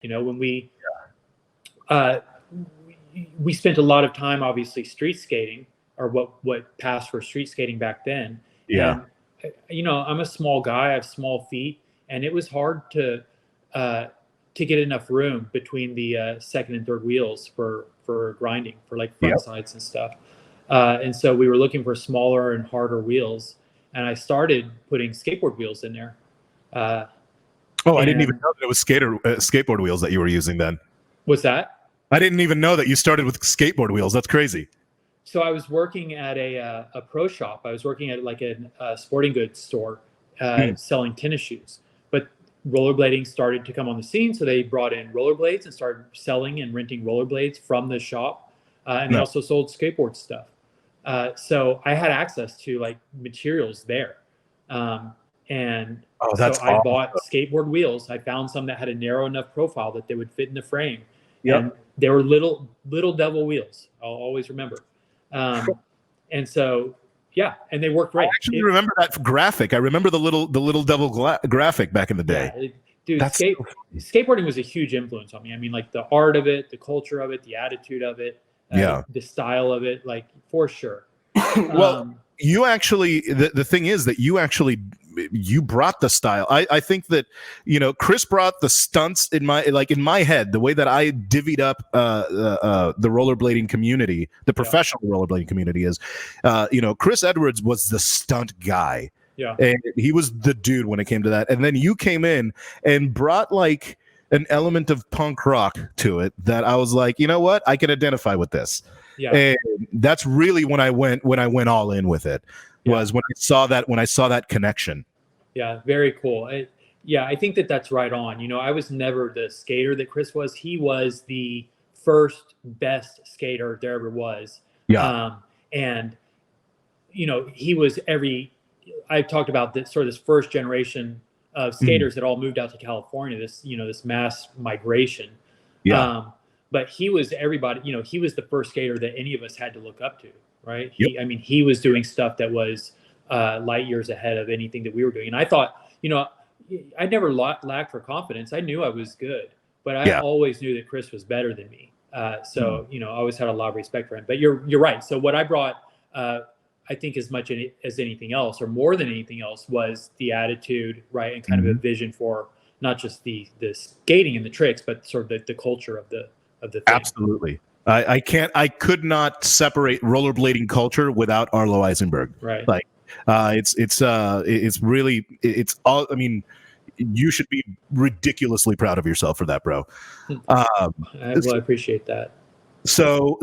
When we spent a lot of time, obviously, street skating, or what passed for street skating back then. Yeah. And, I'm a small guy. I have small feet, and it was hard to get enough room between the second and third wheels for grinding, for like front sides and stuff. And so we were looking for smaller and harder wheels, and I started putting skateboard wheels in there. I didn't even know that it was skateboard wheels that you were using then. What's that? I didn't even know that you started with skateboard wheels. That's crazy. So I was working at a pro shop. I was working at like a sporting goods store selling tennis shoes. But rollerblading started to come on the scene, so they brought in rollerblades and started selling and renting rollerblades from the shop. And they also sold skateboard stuff. So I had access to like materials there. And so I bought skateboard wheels. I found some that had a narrow enough profile that they would fit in the frame. And they were little devil wheels. I'll always remember. And so, and they worked great. I actually remember that graphic. I remember the little devil graphic back in the day. Dude, skateboarding was a huge influence on me. I mean, like the art of it, the culture of it, the attitude of it, the style of it, like for sure. Well, you actually, the thing is that you brought the style. I think that, Chris brought the stunts in my head, the way that I divvied up the rollerblading community, the professional rollerblading community is, Chris Edwards was the stunt guy. Yeah. And he was the dude when it came to that. And then you came in and brought like an element of punk rock to it that I was like, you know what? I can identify with this. Yeah. And that's really when I went all in with it. Was when I saw that connection. Yeah, very cool. I think that's right on. I was never the skater that Chris was. He was the first best skater there ever was. Yeah. And he was I talked about this sort of this first generation of skaters that all moved out to California. This this mass migration. Yeah. But he was everybody. He was the first skater that any of us had to look up to. Right. He was doing stuff that was light years ahead of anything that we were doing. And I thought, I never lacked for confidence. I knew I was good, but I always knew that Chris was better than me. So I always had a lot of respect for him. But you're right. So what I brought, I think as much as anything else, or more than anything else, was the attitude, right, and kind of a vision for not just the skating and the tricks, but sort of the culture of the thing. Absolutely. I could not separate rollerblading culture without Arlo Eisenberg. Right. Like, it's all, I mean, you should be ridiculously proud of yourself for that, bro. I appreciate that. So